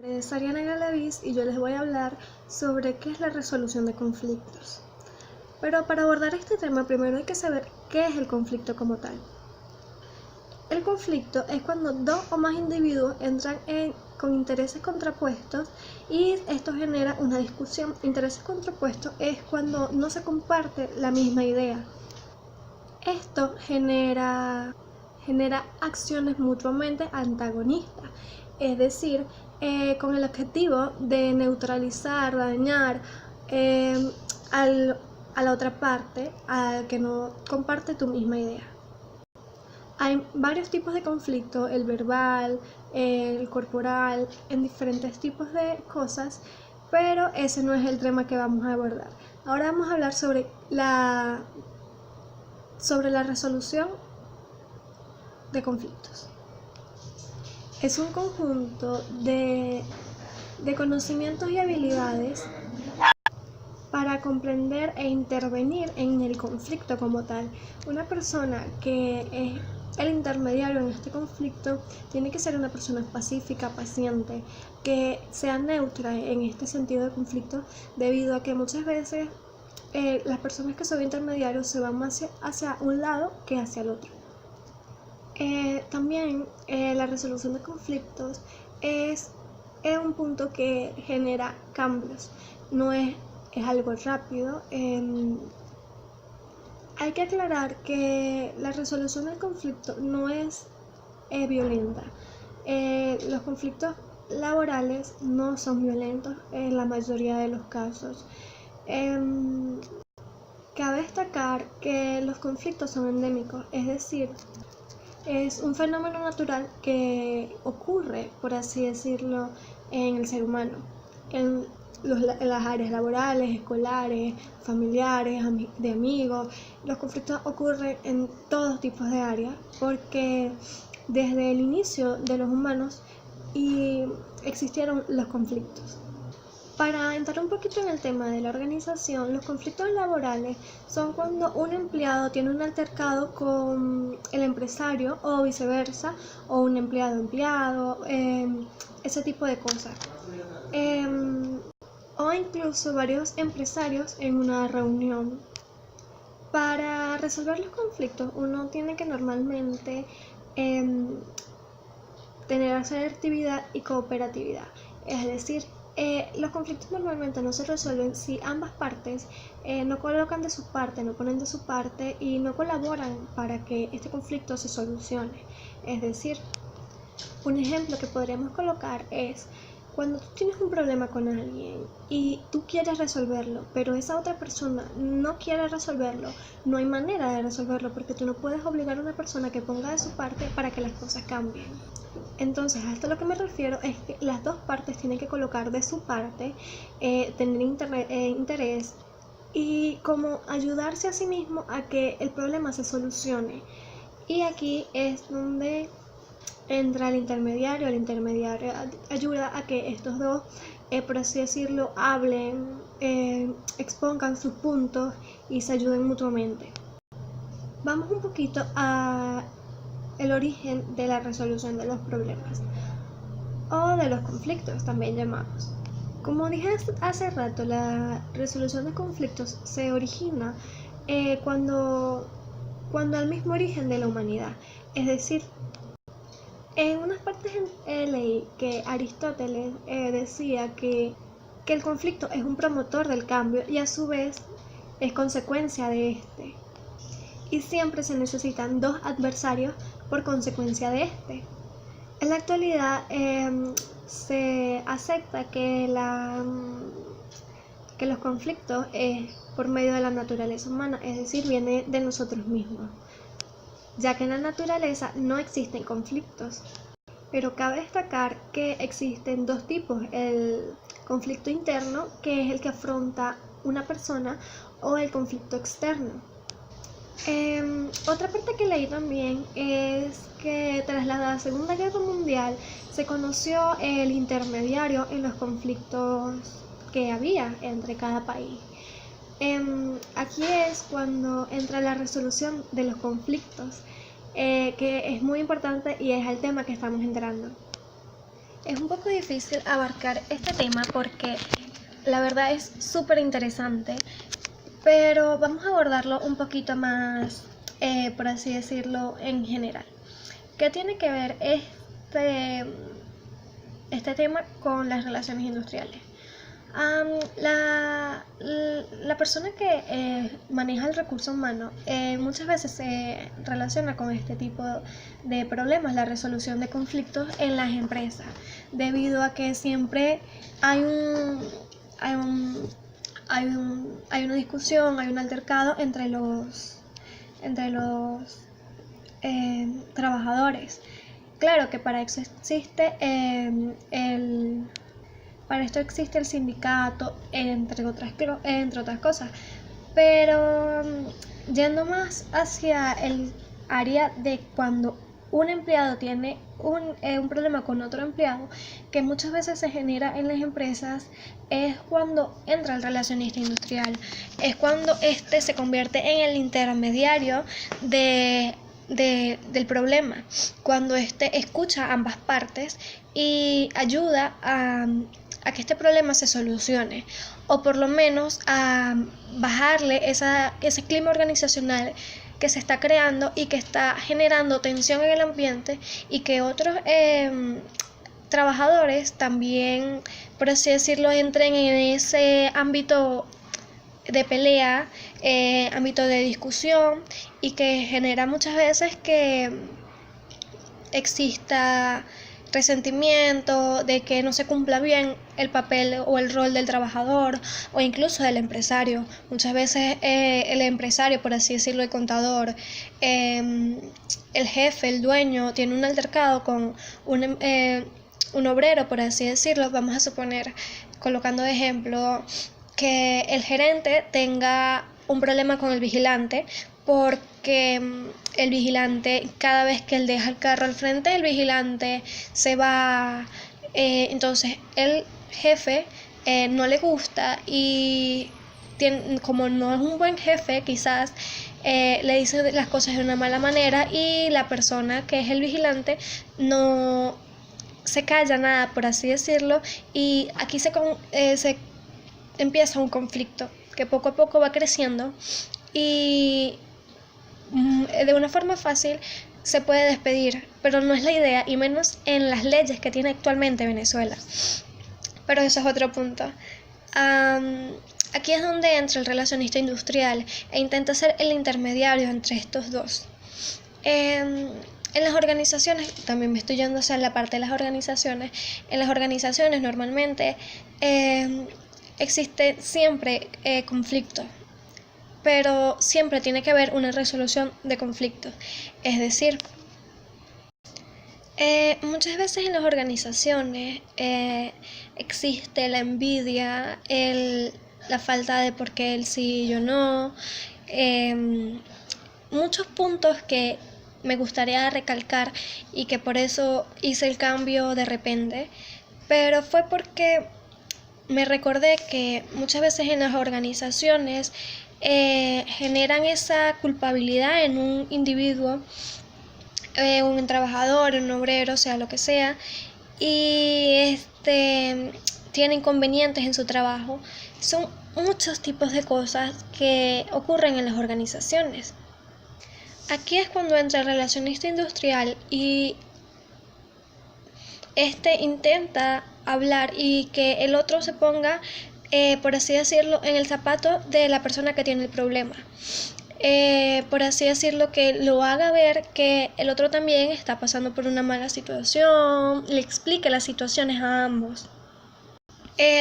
Es Ariana Galaviz y yo les voy a hablar sobre qué es la resolución de conflictos. Pero para abordar este tema primero hay que saber qué es el conflicto como tal. El conflicto es cuando dos o más individuos entran con intereses contrapuestos y esto genera una discusión. Intereses contrapuestos es cuando no se comparte la misma idea. Esto genera acciones mutuamente antagonistas, es decir, con el objetivo de neutralizar, dañar a la otra parte, al que no comparte tu misma idea. Hay varios tipos de conflicto, el verbal, el corporal, en diferentes tipos de cosas, pero ese no es el tema que vamos a abordar. Ahora vamos a hablar sobre la resolución de conflictos. Es un conjunto de conocimientos y habilidades para comprender e intervenir en el conflicto como tal. Una persona que es el intermediario en este conflicto tiene que ser una persona pacífica, paciente, que sea neutra en este sentido de conflicto, debido a que muchas veces las personas que son intermediarios se van más hacia un lado que hacia el otro. También la resolución de conflictos es un punto que genera cambios, no es algo rápido. Hay que aclarar que la resolución del conflicto no es violenta. Los conflictos laborales no son violentos en la mayoría de los casos. Cabe destacar que los conflictos son endémicos, es decir, es un fenómeno natural que ocurre, por así decirlo, en el ser humano, en las áreas laborales, escolares, familiares, de amigos. Los conflictos ocurren en todos tipos de áreas porque desde el inicio de los humanos existieron los conflictos. Para entrar un poquito en el tema de la organización, los conflictos laborales son cuando un empleado tiene un altercado con el empresario o viceversa, o un empleado, ese tipo de cosas. O incluso varios empresarios en una reunión. Para resolver los conflictos uno tiene que normalmente tener asertividad y cooperatividad, es decir, los conflictos normalmente no se resuelven si ambas partes no colocan de su parte, no ponen de su parte y no colaboran para que este conflicto se solucione. Es decir, un ejemplo que podríamos colocar es cuando tú tienes un problema con alguien y tú quieres resolverlo, pero esa otra persona no quiere resolverlo, no hay manera de resolverlo porque tú no puedes obligar a una persona que ponga de su parte para que las cosas cambien. Entonces, a esto a lo que me refiero es que las dos partes tienen que colocar de su parte, tener interés y como ayudarse a sí mismo a que el problema se solucione. Y aquí es donde entra el intermediario ayuda a que estos dos, por así decirlo, hablen, expongan sus puntos y se ayuden mutuamente. Vamos un poquito a el origen de la resolución de los problemas o de los conflictos también llamados. Como dije hace rato, la resolución de conflictos se origina cuando al mismo origen de la humanidad, es decir, en unas partes leí que Aristóteles decía que el conflicto es un promotor del cambio y a su vez es consecuencia de este. Y siempre se necesitan dos adversarios por consecuencia de este. En la actualidad se acepta que los conflictos es por medio de la naturaleza humana, es decir, viene de nosotros mismos, ya que en la naturaleza no existen conflictos. Pero cabe destacar que existen dos tipos, el conflicto interno, que es el que afronta una persona, o el conflicto externo. Otra parte que leí también es que tras la Segunda Guerra Mundial se conoció el intermediario en los conflictos que había entre cada país. Aquí es cuando entra la resolución de los conflictos, que es muy importante y es el tema que estamos entrando. Es un poco difícil abarcar este tema porque la verdad es súper interesante, pero vamos a abordarlo un poquito más, por así decirlo, en general. ¿Qué tiene que ver este tema con las relaciones industriales? La persona que maneja el recurso humano muchas veces se relaciona con este tipo de problemas, la resolución de conflictos en las empresas, debido a que siempre hay una discusión, hay un altercado entre los trabajadores. Claro que para eso existe para esto existe el sindicato, entre otras cosas. Pero yendo más hacia el área de cuando un empleado tiene un problema con otro empleado, que muchas veces se genera en las empresas, es cuando entra el relacionista industrial. Es cuando este se convierte en el intermediario del problema, cuando este escucha ambas partes y ayuda a que este problema se solucione, o por lo menos a bajarle ese clima organizacional que se está creando y que está generando tensión en el ambiente, y que otros trabajadores también, por así decirlo, entren en ese ámbito de pelea, ámbito de discusión, y que genera muchas veces que exista resentimiento, de que no se cumpla bien el papel o el rol del trabajador, o incluso del empresario. Muchas veces el empresario, por así decirlo, el contador, el jefe, el dueño, tiene un altercado con un obrero, por así decirlo. Vamos a suponer, colocando de ejemplo, que el gerente tenga un problema con el vigilante, porque el vigilante, cada vez que él deja el carro al frente, el vigilante se va. Entonces el jefe no le gusta, y como no es un buen jefe, quizás le dice las cosas de una mala manera, y la persona que es el vigilante no se calla nada, por así decirlo, y aquí se empieza un conflicto que poco a poco va creciendo, y de una forma fácil se puede despedir, pero no es la idea, y menos en las leyes que tiene actualmente Venezuela. Pero eso es otro punto. Aquí es donde entra el relacionista industrial e intenta ser el intermediario entre estos dos. En las organizaciones, también me estoy yendo hacia la parte de las organizaciones. En las organizaciones normalmente existe siempre conflicto, pero siempre tiene que haber una resolución de conflictos. Es decir, muchas veces en las organizaciones existe la envidia, la falta de por qué él sí y yo no, muchos puntos que me gustaría recalcar, y que por eso hice el cambio de repente, pero fue porque me recordé que muchas veces en las organizaciones generan esa culpabilidad en un individuo, un trabajador, un obrero, sea lo que sea, y tiene inconvenientes en su trabajo. Son muchos tipos de cosas que ocurren en las organizaciones. Aquí es cuando entra el relacionista industrial, y intenta hablar y que el otro se ponga, por así decirlo, en el zapato de la persona que tiene el problema. Por así decirlo, que lo haga ver que el otro también está pasando por una mala situación, le explique las situaciones a ambos.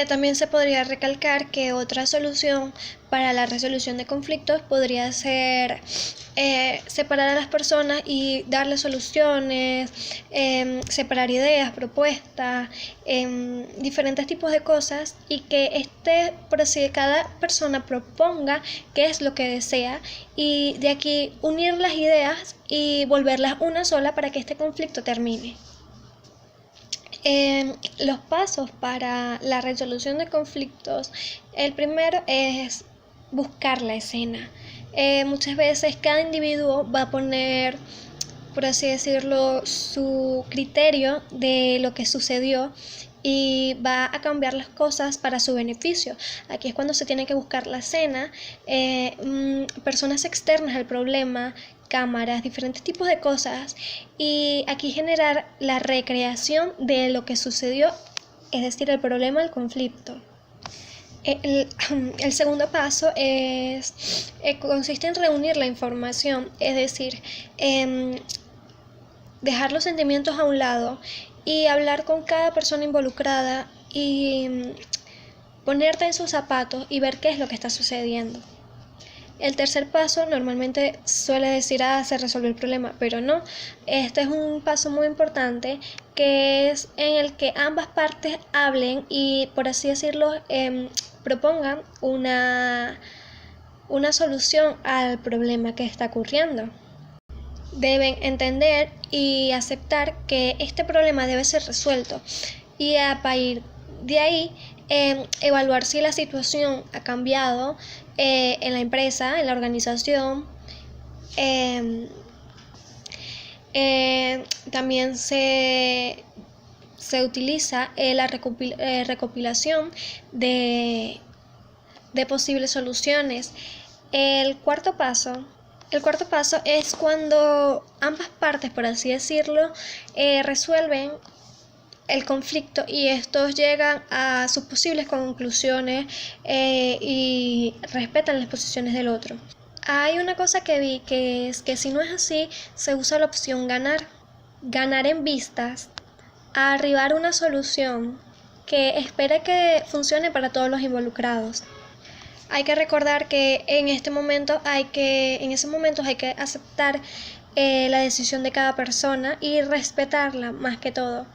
También se podría recalcar que otra solución para la resolución de conflictos podría ser separar a las personas y darles soluciones, separar ideas, propuestas, diferentes tipos de cosas, y que por así, cada persona proponga qué es lo que desea, y de aquí unir las ideas y volverlas una sola para que este conflicto termine. Los pasos para la resolución de conflictos: el primero es buscar la escena. Muchas veces cada individuo va a poner por así decirlo, su criterio de lo que sucedió y va a cambiar las cosas para su beneficio. Aquí es cuando se tiene que buscar la escena, personas externas al problema, cámaras, diferentes tipos de cosas, y aquí generar la recreación de lo que sucedió, es decir, el problema, el conflicto. El segundo paso consiste en reunir la información, es decir, dejar los sentimientos a un lado y hablar con cada persona involucrada y ponerte en sus zapatos y ver qué es lo que está sucediendo. El tercer paso normalmente suele decir, se resolvió el problema, pero no. Este es un paso muy importante, que es en el que ambas partes hablen y, por así decirlo, propongan una solución al problema que está ocurriendo. Deben entender y aceptar que este problema debe ser resuelto y a partir de ahí evaluar si la situación ha cambiado en la empresa, en la organización. También se utiliza la recopilación de posibles soluciones. El cuarto paso es cuando ambas partes, por así decirlo, resuelven el conflicto y estos llegan a sus posibles conclusiones y respetan las posiciones del otro. Hay una cosa que vi, que es que si no es así, se usa la opción ganar en vistas a arribar a una solución que espera que funcione para todos los involucrados. Hay que recordar que en esos momentos hay que aceptar la decisión de cada persona y respetarla más que todo.